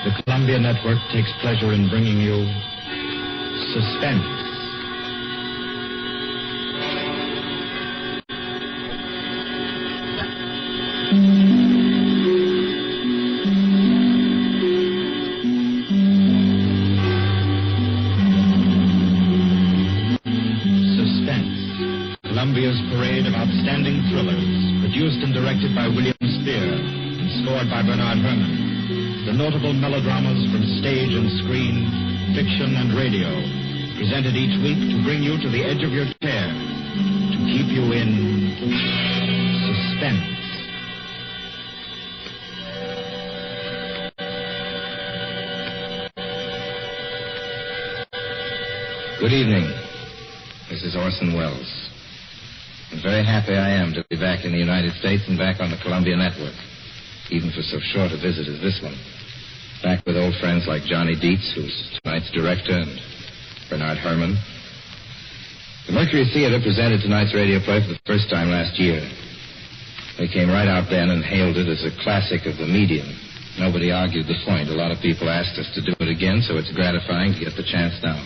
The Columbia Network takes pleasure in bringing you Suspense. Columbia's parade of outstanding thrillers, produced and directed by William Spear and scored by Bernard Herrmann. The notable melodramas from stage and screen, fiction and radio, presented each week to bring you to the edge of your chair, to keep you in suspense. Good evening. This is Orson Welles. I'm very happy I am to be back in the United States and back on the Columbia Network, even for so short a visit as this one. Back with old friends like Johnny Dietz, who's tonight's director, and Bernard Herrmann. The Mercury Theater presented tonight's radio play for the first time last year. They came right out then and hailed it as a classic of the medium. Nobody argued the point. A lot of people asked us to do it again, so it's gratifying to get the chance now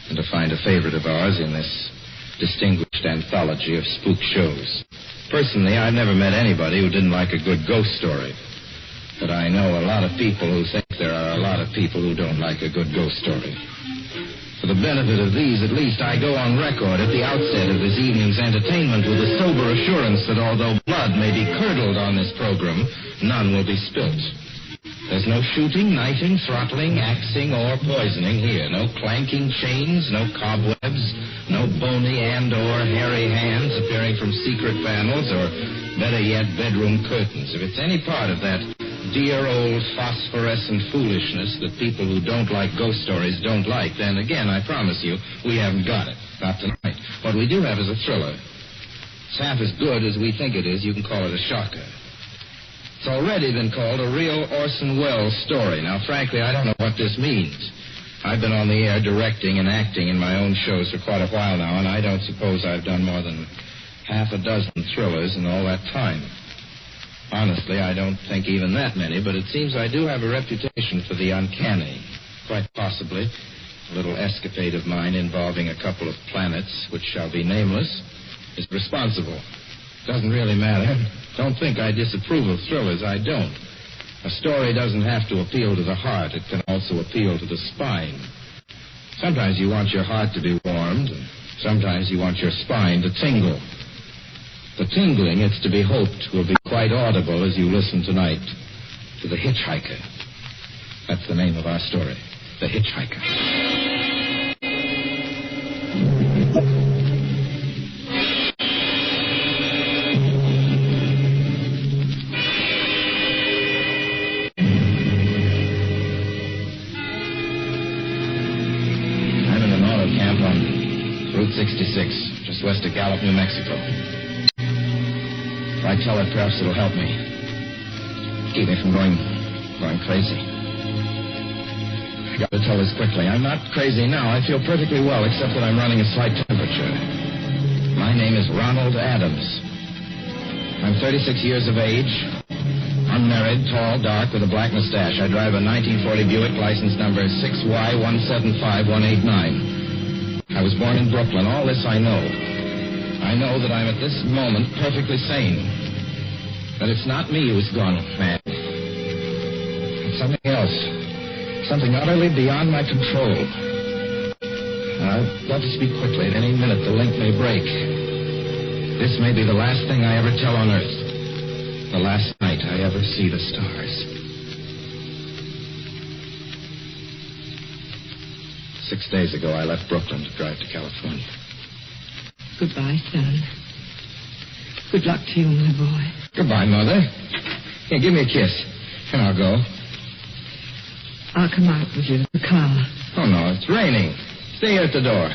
and to find a favorite of ours in this distinguished anthology of spook shows. Personally, I've never met anybody who didn't like a good ghost story. But I know a lot of people who think there are a lot of people who don't like a good ghost story. For the benefit of these, at least, I go on record at the outset of this evening's entertainment with a sober assurance that although blood may be curdled on this program, none will be spilt. There's no shooting, knifing, throttling, axing, or poisoning here. No clanking chains, no cobwebs, no bony and/or hairy hands appearing from secret panels, or, better yet, bedroom curtains. If it's any part of that dear old phosphorescent foolishness that people who don't like ghost stories don't like, then again, I promise you, we haven't got it. Not tonight. What we do have is a thriller. It's half as good as we think it is. You can call it a shocker. It's already been called a real Orson Welles story. Now, frankly, I don't know what this means. I've been on the air directing and acting in my own shows for quite a while now, and I don't suppose I've done more than half a dozen thrillers in all that time. Honestly, I don't think even that many, but it seems I do have a reputation for the uncanny. Quite possibly, a little escapade of mine involving a couple of planets, which shall be nameless, is responsible. Doesn't really matter. Don't think I disapprove of thrillers. I don't. A story doesn't have to appeal to the heart. It can also appeal to the spine. Sometimes you want your heart to be warmed, and sometimes you want your spine to tingle. The tingling, it's to be hoped, will be quite audible as you listen tonight to The Hitchhiker. That's the name of our story, The Hitchhiker. Route 66, just west of Gallup, New Mexico. If I tell it, perhaps it'll help me. Keep me from going crazy. I got to tell this quickly. I'm not crazy now. I feel perfectly well, except that I'm running a slight temperature. My name is Ronald Adams. I'm 36 years of age, unmarried, tall, dark, with a black mustache. I drive a 1940 Buick, license number 6Y175189. I was born in Brooklyn. All this I know. I know that I'm at this moment perfectly sane. That it's not me who's gone mad. It's something else. Something utterly beyond my control. I've got to speak quickly. At any minute, the link may break. This may be the last thing I ever tell on Earth. The last night I ever see the stars. 6 days ago, I left Brooklyn to drive to California. Goodbye, son. Good luck to you, my boy. Goodbye, Mother. Here, give me a kiss, and I'll go. I'll come out with you in the car. Oh, no, it's raining. Stay here at the door.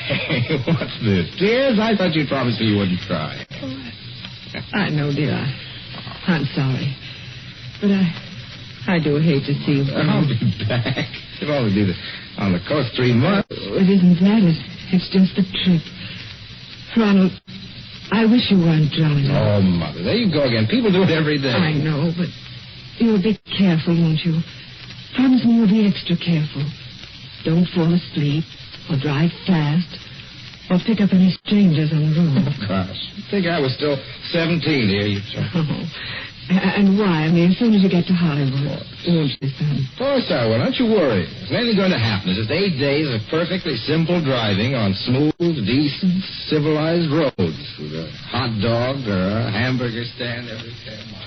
Hey, what's this? Tears? I thought you promised me you wouldn't cry. I know, dear. I'm sorry. But I do hate to see you. I'll be back. You'll only be on the coast 3 months. It isn't that. It's just the trip. Ronald, I wish you weren't drowning. Oh, Mother, there you go again. People do it every day. I know, but You'll be careful, won't you? Promise me you'll be extra careful. Don't fall asleep or drive fast or pick up any strangers on the road. Oh, gosh. I think I was still 17 here, you Oh. And why? I mean, as soon as you get to Hollywood, won't you, son? Of course I will. Don't you worry. There's nothing going to happen. It's just 8 days of perfectly simple driving on smooth, decent, civilized roads with a hot dog or a hamburger stand every 10 miles.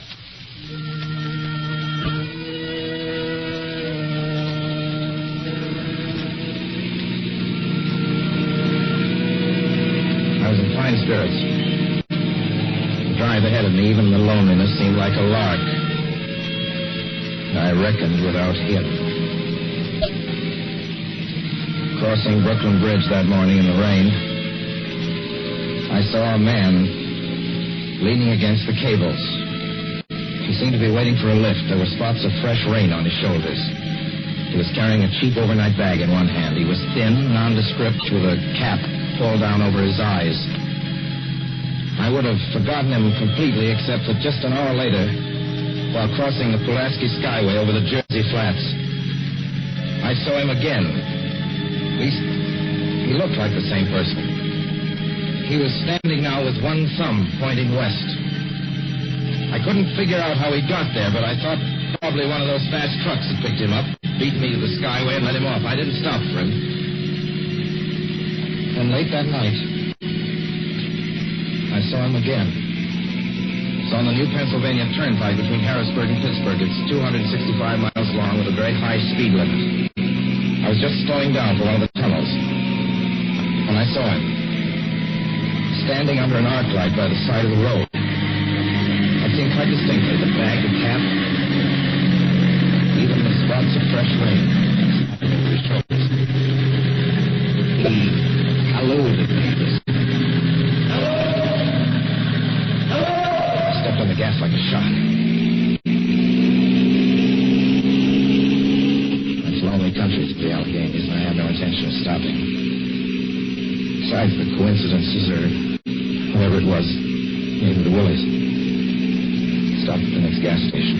I was in fine spirits. The drive ahead of me, even the loneliness, seemed like a lark. I reckoned without him. Crossing Brooklyn Bridge that morning in the rain, I saw a man leaning against the cables. He seemed to be waiting for a lift. There were spots of fresh rain on his shoulders. He was carrying a cheap overnight bag in one hand. He was thin, nondescript, with a cap pulled down over his eyes. I would have forgotten him completely, except that just an hour later, while crossing the Pulaski Skyway over the Jersey Flats, I saw him again. At least, he looked like the same person. He was standing now with one thumb pointing west. I couldn't figure out how he got there, but I thought probably one of those fast trucks had picked him up, beat me to the Skyway, and let him off. I didn't stop for him. And late that night, I saw him again. It's on the new Pennsylvania Turnpike between Harrisburg and Pittsburgh. It's 265 miles long with a very high speed limit. I was just slowing down for one of the tunnels when I saw him standing under an arc light by the side of the road. I'd seen quite distinctly the bag, the cap, even the spots of fresh rain over his shoulders. He hallooed at me. On the gas like a shot. It's lonely country to the Alleghenies, and I had no intention of stopping. Besides, the coincidences, or whatever it was, maybe the Willies. Stopped at the next gas station.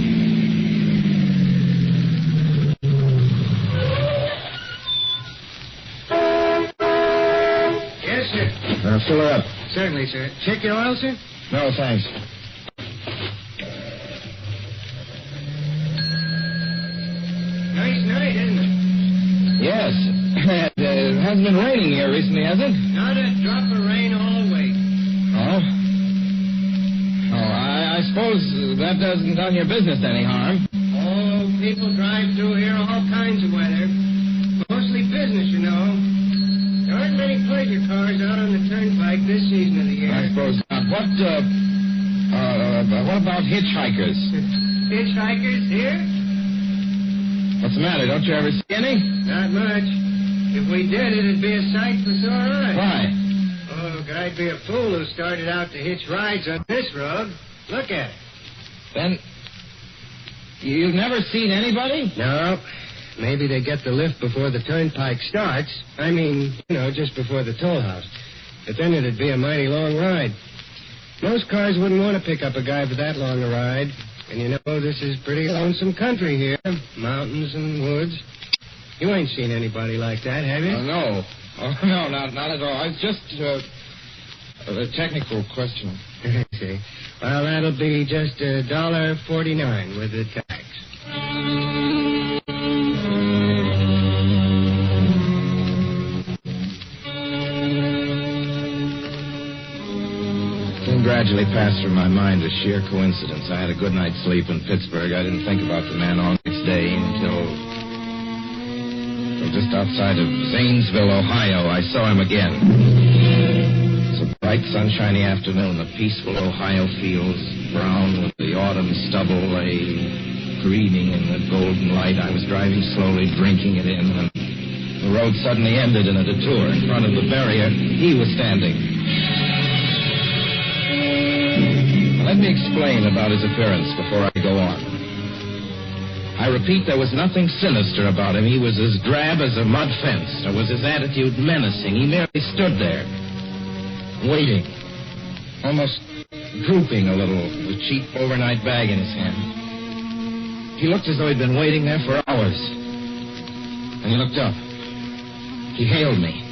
Yes, sir. Fill her up. Certainly, sir. Check your oil, sir? No, thanks. Nice night, isn't it? Yes. It hasn't been raining here recently, has it? Not a drop of rain all week. Oh? Oh, I suppose that doesn't done your business any harm. Oh, people drive through here all kinds of weather. Mostly business, you know. There aren't many pleasure cars out on the turnpike this season of the year. I suppose not. What about hitchhikers? Hitchhikers here? What's the matter? Don't you ever see any? Not much. If we did, it'd be a sight for sore eyes. Why? Oh, I'd be a fool who started out to hitch rides on this road. Look at it. Then, you've never seen anybody? No. Maybe they get the lift before the turnpike starts. I mean, just before the toll house. But then it'd be a mighty long ride. Most cars wouldn't want to pick up a guy for that long a ride. And this is pretty lonesome country here. Mountains and woods. You ain't seen anybody like that, have you? No. Oh, no, not at all. It's just a technical question. I see. Well, that'll be just $1.49 with the tax. Gradually passed through my mind a sheer coincidence. I had a good night's sleep in Pittsburgh. I didn't think about the man all next day until just outside of Zanesville, Ohio, I saw him again. It's a bright, sunshiny afternoon. The peaceful Ohio fields, brown with the autumn stubble, lay greening in the golden light. I was driving slowly, drinking it in, when the road suddenly ended in a detour. In front of the barrier, he was standing. Let me explain about his appearance before I go on. I repeat, there was nothing sinister about him. He was as drab as a mud fence. Nor was his attitude menacing. He merely stood there, waiting, almost drooping a little, with a cheap overnight bag in his hand. He looked as though he'd been waiting there for hours. And he looked up. He hailed me.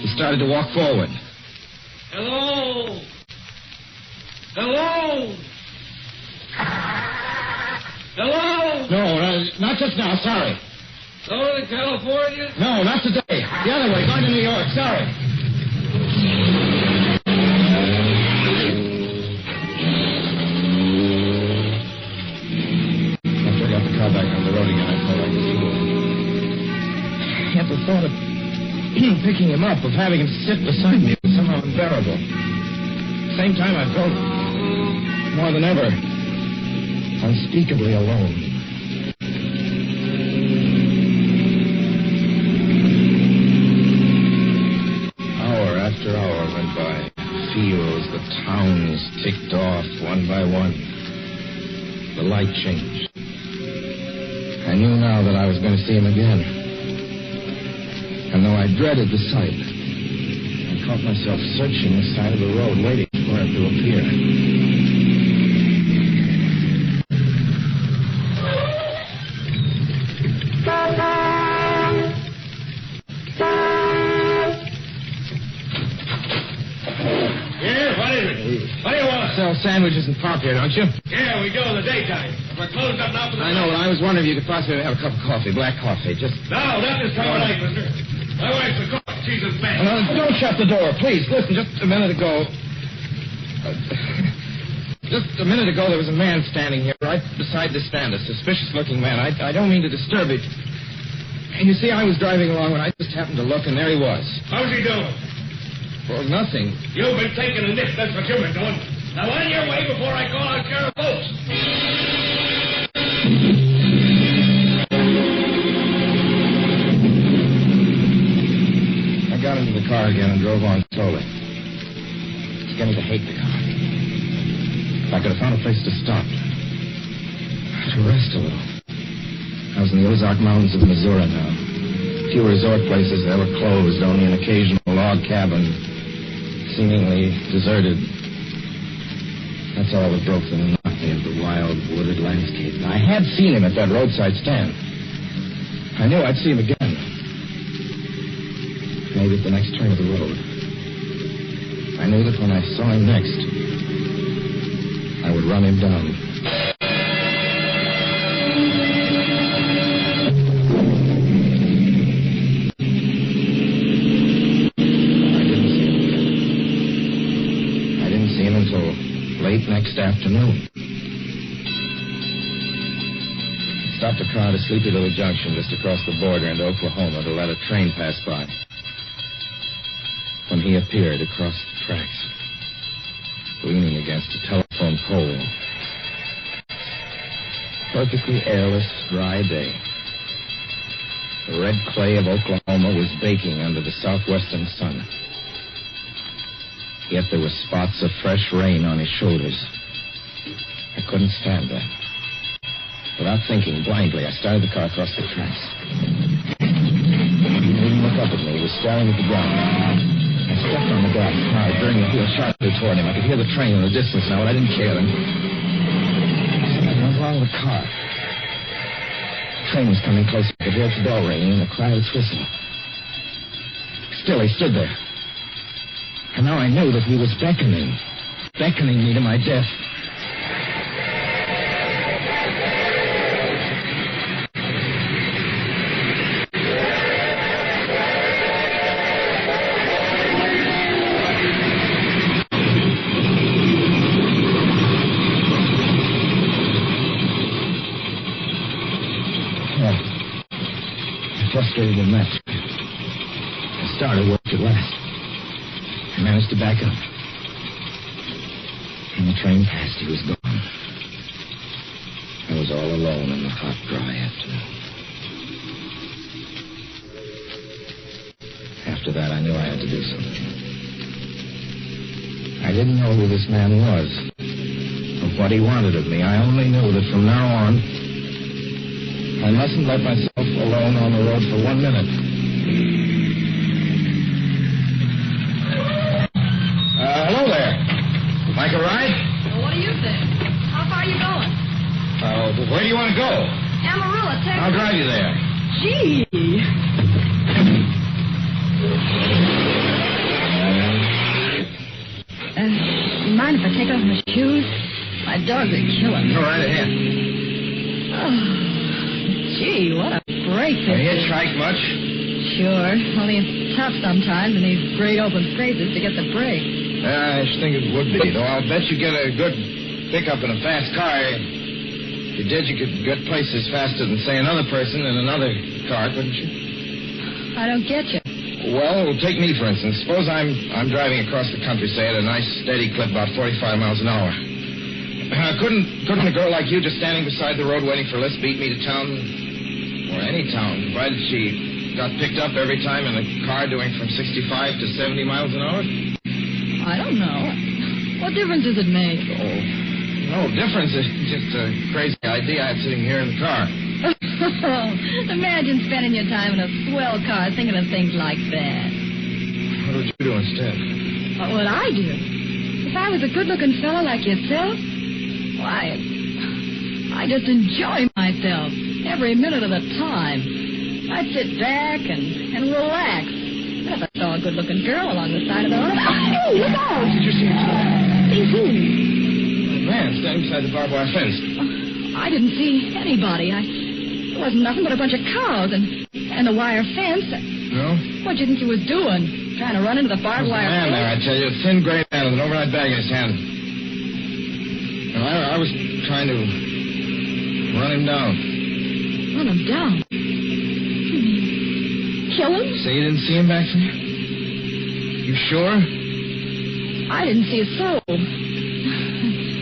He started to walk forward. Hello? Hello? Hello? No, not just now. Sorry. Going to California? No, not today. The other way, going to New York. Sorry. After I got the car back on the road again, I felt like a fool. Yet the thought of picking him up, of having him sit beside me, was somehow unbearable. At the same time, I felt more than ever unspeakably alone. After hour went by. Fields, the towns ticked off one by one. The light changed. I knew now that I was going to see him again. And though I dreaded the sight, I caught myself searching the side of the road, waiting for him to appear. Sell sandwiches and pop here, don't you? Yeah, we do in the daytime. If we're closed up now for the I know, but I was wondering if you could possibly have a cup of coffee, black coffee, just... No, not this time of night, mister. My wife's a cook. She's a man. Don't shut the door, please. Listen, just a minute ago... just a minute ago, there was a man standing here right beside the stand, a suspicious-looking man. I don't mean to disturb it. And you see, I was driving along when I just happened to look, and there he was. How's he doing? Well, nothing. You've been taking a nip, that's what you've been doing. Now, on your way before I call out Sheriff Oates. I got into the car again and drove on slowly. It's getting to hate the car. If I could have found a place to stop. To rest a little. I was in the Ozark Mountains of Missouri now. Few resort places that were closed, only an occasional log cabin, seemingly deserted. That's all that broke the monotony of the wild, wooded landscape. I had seen him at that roadside stand. I knew I'd see him again. Maybe at the next turn of the road. I knew that when I saw him next, I would run him down. I didn't see him until late next afternoon. Stopped a car at a sleepy little junction just across the border into Oklahoma to let a train pass by. When he appeared across the tracks, leaning against a telephone pole. Perfectly airless, dry day. The red clay of Oklahoma was baking under the southwestern sun. Yet there were spots of fresh rain on his shoulders. I couldn't stand that. Without thinking, blindly, I started the car across the tracks. He didn't look up at me. He was staring at the ground. I stepped on the gas hard, veering the wheel sharply toward him. I could hear the train in the distance now, but I didn't care. And something went wrong with the car. The train was coming closer. I could hear its bell ringing and the cry of its whistle. Still, he stood there. And now I knew that he was beckoning me to my death. Frustrated and left. I started work at last. I managed to back up. When the train passed, he was gone. I was all alone in the hot, dry afternoon. After that, I knew I had to do something. I didn't know who this man was, or what he wanted of me. I only knew that from now on, I mustn't let myself alone on the road for 1 minute. Hello there. Like a ride? Well, what do you think? How far are you going? Where do you want to go? Amarillo, Texas. I'll drive you there. Gee. Mind if I take off my shoes? My dogs are killing me. Go right ahead. Oh, gee, what a break this Have you is. hitchhiked much? Sure. Only it's tough sometimes in these great open spaces to get the break. I should think it would be, though. I'll bet you get a good pickup in a fast car. If you did, you could get places faster than, say, another person in another car, couldn't you? I don't get you. Well, take me, for instance. Suppose I'm driving across the country, say, at a nice, steady clip, about 45 miles an hour. Couldn't a girl like you just standing beside the road waiting for a lift beat me to town? Or any town, provided she got picked up every time in a car doing from 65 to 70 miles an hour? I don't know. What difference does it make? Oh, no difference. It's just a crazy idea I had sitting here in the car. Imagine spending your time in a swell car thinking of things like that. What would you do instead? What would I do? If I was a good-looking fellow like yourself, why, I just enjoy myself every minute of the time. I'd sit back and relax. If I saw a good-looking girl along the side of the road. Hey, look out! Did you see him? See who? A man standing beside the barbed wire fence. I didn't see anybody. It wasn't nothing but a bunch of cows and the wire fence. No? What do you think he was doing? Trying to run into the barbed wire man fence? there, I tell you, a thin gray man with an overnight bag in his hand. No, I was trying to run him down. Run him down? Kill him? Say you didn't see him back there? You sure? I didn't see a soul.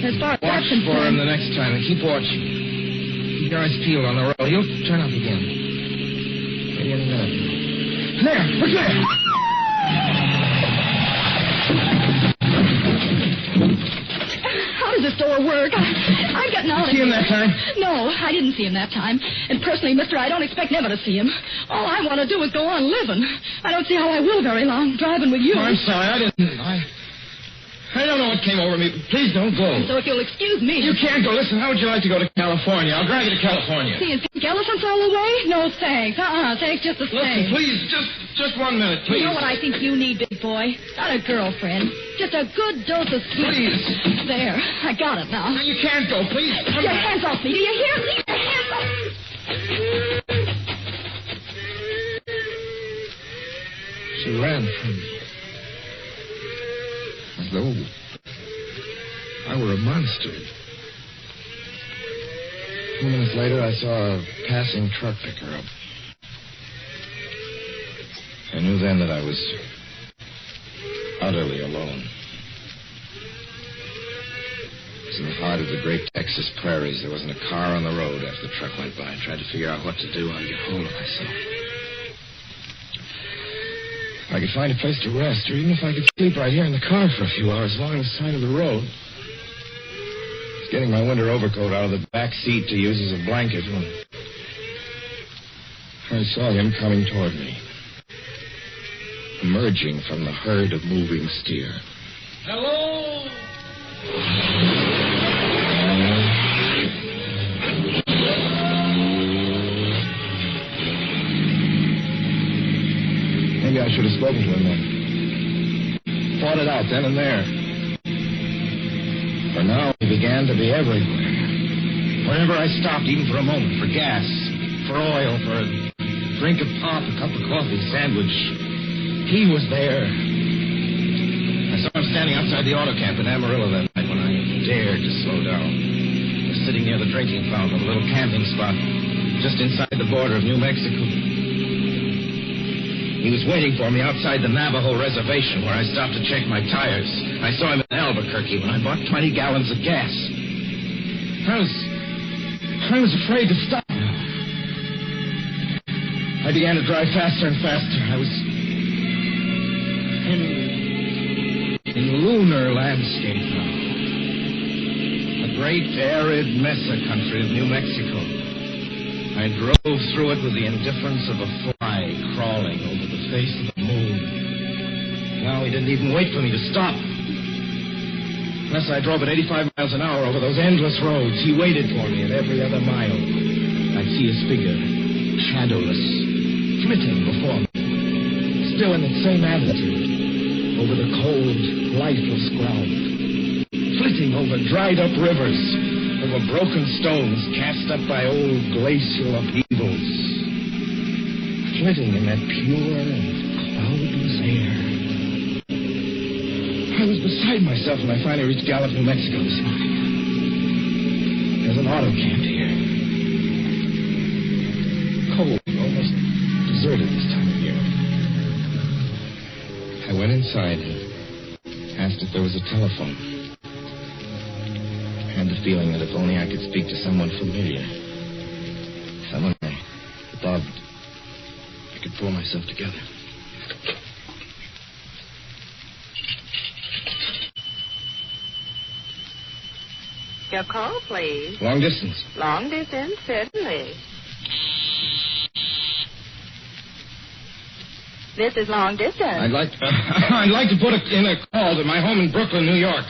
As far as Watch that's for him concerned. the next time and keep watching. Keep your eyes peeled on the road. He'll turn up again. Maybe in a minute. There! Look there! How does this door work? I'm getting out of See here. him that time? No, I didn't see him that time. And personally, mister, I don't expect never to see him. All I want to do is go on living. I don't see how I will very long driving with you. Oh, I'm sorry. I don't know what came over me. Please don't go. So if you'll excuse me... You can't go. Listen, how would you like to go to California? I'll drive you to California. Seeing pink elephants all the way? No, thanks. Thanks just the Listen, same. please, just 1 minute, please. You know what I think you need, big boy? Not a girlfriend. Just a good dose of sweet. Please. There. I got it now. No, you can't go. Please. Get your hands off me. Do you hear me? Your hands off me. She ran from me. As though I were a monster. A few minutes later, I saw a passing truck pick her up. I knew then that I was utterly alone. It was in the heart of the great Texas prairies. There wasn't a car on the road after the truck went by. I tried to figure out what to do, how to get hold of myself. If I could find a place to rest, or even if I could sleep right here in the car for a few hours along the side of the road. I was getting my winter overcoat out of the back seat to use as a blanket when I saw him coming toward me, emerging from the herd of moving steer. Hello? Maybe I should have spoken to him then. Fought it out then and there. For now, he began to be everywhere. Whenever I stopped, even for a moment, for gas, for oil, for a drink of pop, a cup of coffee, sandwich, he was there. I saw him standing outside the auto camp in Amarillo that night when I dared to slow down. I was sitting near the drinking fountain of a little camping spot just inside the border of New Mexico. He was waiting for me outside the Navajo reservation where I stopped to check my tires. I saw him in Albuquerque when I bought 20 gallons of gas. I was afraid to stop. I began to drive faster and faster. I was in lunar landscape now. The great arid mesa country of New Mexico. I drove through it with the indifference of a fly crawling over the face of the moon. Now he didn't even wait for me to stop. Unless I drove at 85 miles an hour over those endless roads, he waited for me at every other mile. I I'd see his figure, shadowless, flitting before me, still in its same attitude, over the cold, lifeless ground, flitting over dried-up rivers, over broken stones cast up by old glacial upheavals, flitting in that pure and cloudless air. I was beside myself when I finally reached Gallup, New Mexico this morning. There's an auto camp here. Cold, almost deserted this time of year. I went inside and asked if there was a telephone. I had the feeling that if only I could speak to someone familiar, someone I loved, I could pull myself together. Your call, please. Long distance. Long distance, certainly. This is long distance. I'd like to put in a call to my home in Brooklyn, New York.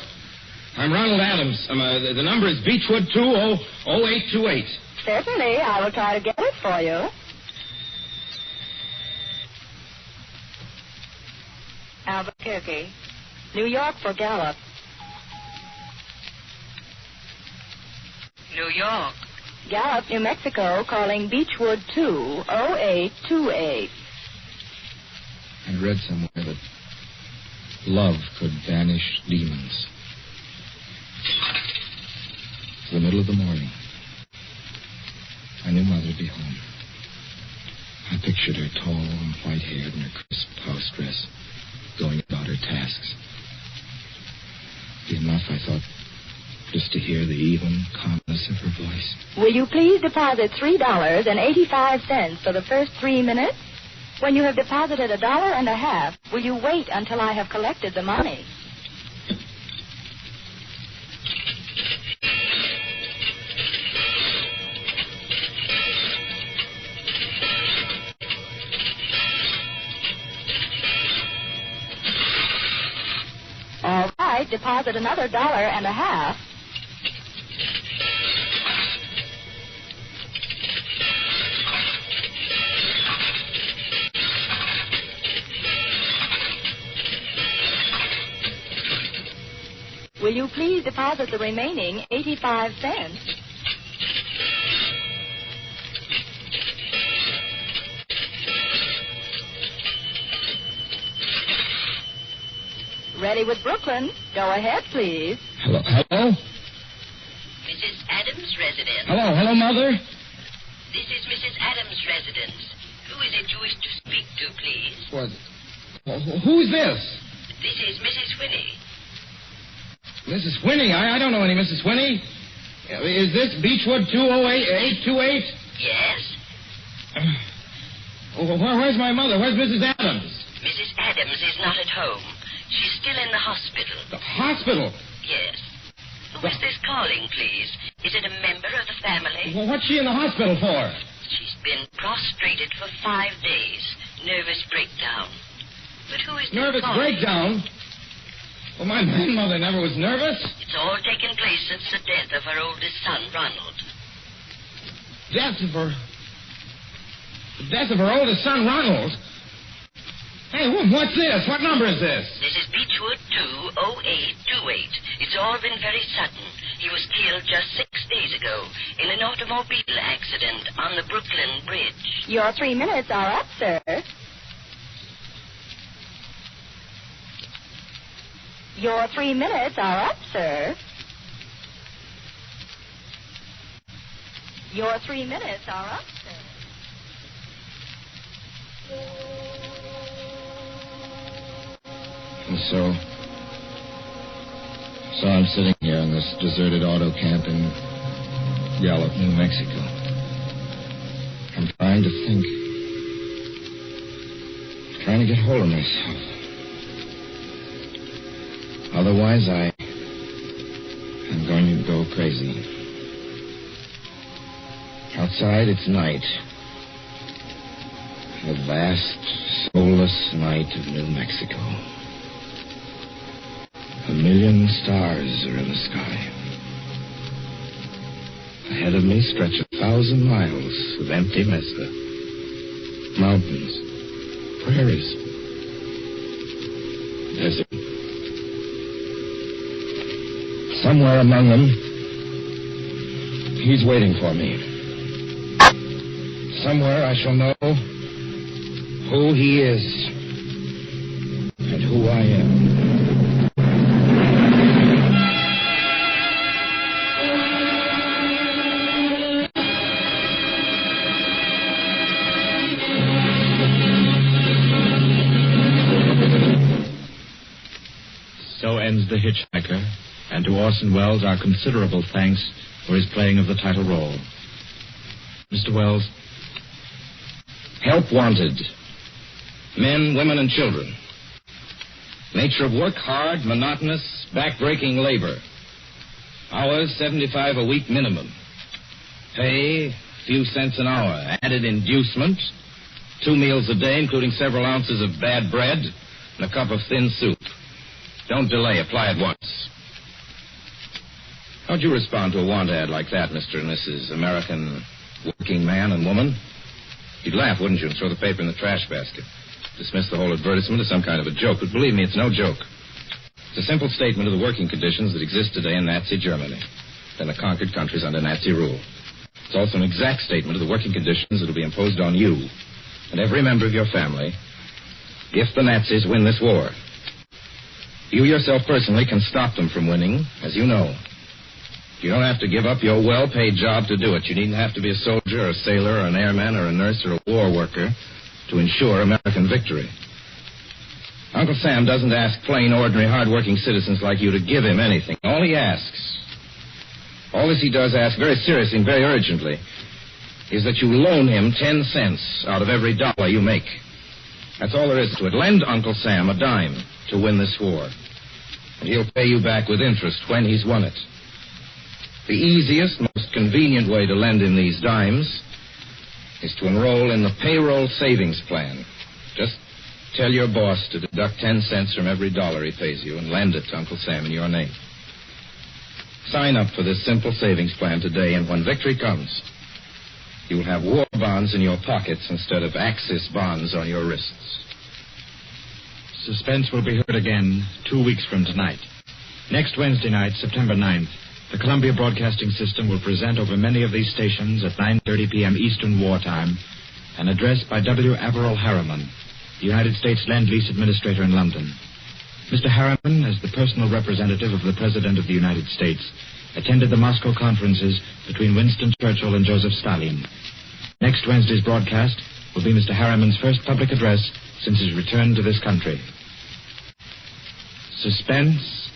I'm Ronald Adams. The number is Beechwood 200828. Certainly, I will try to get it for you. Albuquerque, New York for Gallup. New York. Gallup, New Mexico, calling Beechwood 20828. I read somewhere that love could banish demons. It's the middle of the morning. I knew Mother would be home. I pictured her tall and white-haired in her crisp house dress, going about her tasks. It'd be enough, I thought, just to hear the even calmness of her voice. Will you please deposit $3.85 for the first 3 minutes? When you have deposited $1.50, will you wait until I have collected the money? All right, deposit another $1.50. Will you please deposit the remaining 85 cents? Ready with Brooklyn. Go ahead, please. Hello? Mrs. Adams' residence. Hello, Mother? This is Mrs. Adams' residence. Who is it you wish to speak to, please? What? Who's this? This is Mrs. Winnie. Mrs. Winnie? I don't know any Mrs. Winnie. Is this Beechwood 20828? Yes. Where's my mother? Where's Mrs. Adams? Mrs. Adams is not at home. She's still in the hospital. The hospital? Yes. Who is this calling, please? Is it a member of the family? Well, what's she in the hospital for? She's been prostrated for 5 days. Nervous breakdown. But who is this Nervous calling? breakdown? Well, my grandmother never was nervous. It's all taken place since the death of her oldest son, Ronald. The death of her oldest son, Ronald? Hey, what's this? What number is this? This is Beechwood 20828. It's all been very sudden. He was killed just 6 days ago in an automobile accident on the Brooklyn Bridge. Your 3 minutes are up, sir. Your 3 minutes are up, sir. Your 3 minutes are up, sir. And so I'm sitting here in this deserted auto camp in Gallup, New Mexico. I'm trying to think. Trying to get hold of myself. Otherwise, I'm going to go crazy. Outside, it's night. The vast, soulless night of New Mexico. 1 million stars are in the sky. Ahead of me stretch 1,000 miles of empty mesa. Mountains, prairies, desert. Somewhere among them, he's waiting for me. Somewhere I shall know who he is and who I am. So ends The Hitchhiker, and to Orson Welles our considerable thanks for his playing of the title role. Mr. Welles? Help wanted. Men, women, and children. Nature of work, hard, monotonous, back-breaking labor. Hours, 75 a week minimum. Pay, few cents an hour. Added inducement, 2 meals a day, including several ounces of bad bread and a cup of thin soup. Don't delay. Apply at once. How'd you respond to a want ad like that, Mr. and Mrs. American working man and woman? You'd laugh, wouldn't you, and throw the paper in the trash basket. Dismiss the whole advertisement as some kind of a joke. But believe me, it's no joke. It's a simple statement of the working conditions that exist today in Nazi Germany and the conquered countries under Nazi rule. It's also an exact statement of the working conditions that will be imposed on you and every member of your family if the Nazis win this war. You yourself personally can stop them from winning, as you know. You don't have to give up your well-paid job to do it. You needn't have to be a soldier or a sailor or an airman or a nurse or a war worker to ensure American victory. Uncle Sam doesn't ask plain, ordinary, hard-working citizens like you to give him anything. All he does ask very seriously and very urgently is that you loan him 10 cents out of every dollar you make. That's all there is to it. Lend Uncle Sam a dime to win this war, and he'll pay you back with interest when he's won it. The easiest, most convenient way to lend him these dimes is to enroll in the payroll savings plan. Just tell your boss to deduct 10 cents from every dollar he pays you and lend it to Uncle Sam in your name. Sign up for this simple savings plan today, and when victory comes, you'll have war bonds in your pockets instead of Axis bonds on your wrists. Suspense will be heard again 2 weeks from tonight. Next Wednesday night, September 9th, the Columbia Broadcasting System will present over many of these stations at 9:30 p.m. Eastern Wartime an address by W. Averell Harriman, the United States Land-Lease Administrator in London. Mr. Harriman, as the personal representative of the President of the United States, attended the Moscow conferences between Winston Churchill and Joseph Stalin. Next Wednesday's broadcast will be Mr. Harriman's first public address since his return to this country. Suspense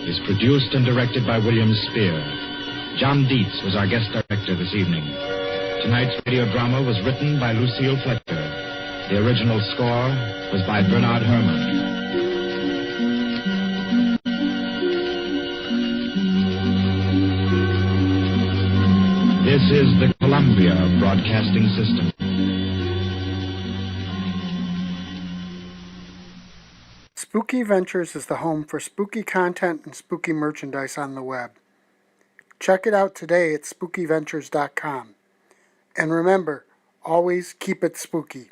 is produced and directed by William Spear. John Dietz was our guest director this evening. Tonight's radio drama was written by Lucille Fletcher. The original score was by Bernard Herrmann. This is the Columbia Broadcasting System. Spooky Ventures is the home for spooky content and spooky merchandise on the web. Check it out today at spookyventures.com. And remember, always keep it spooky.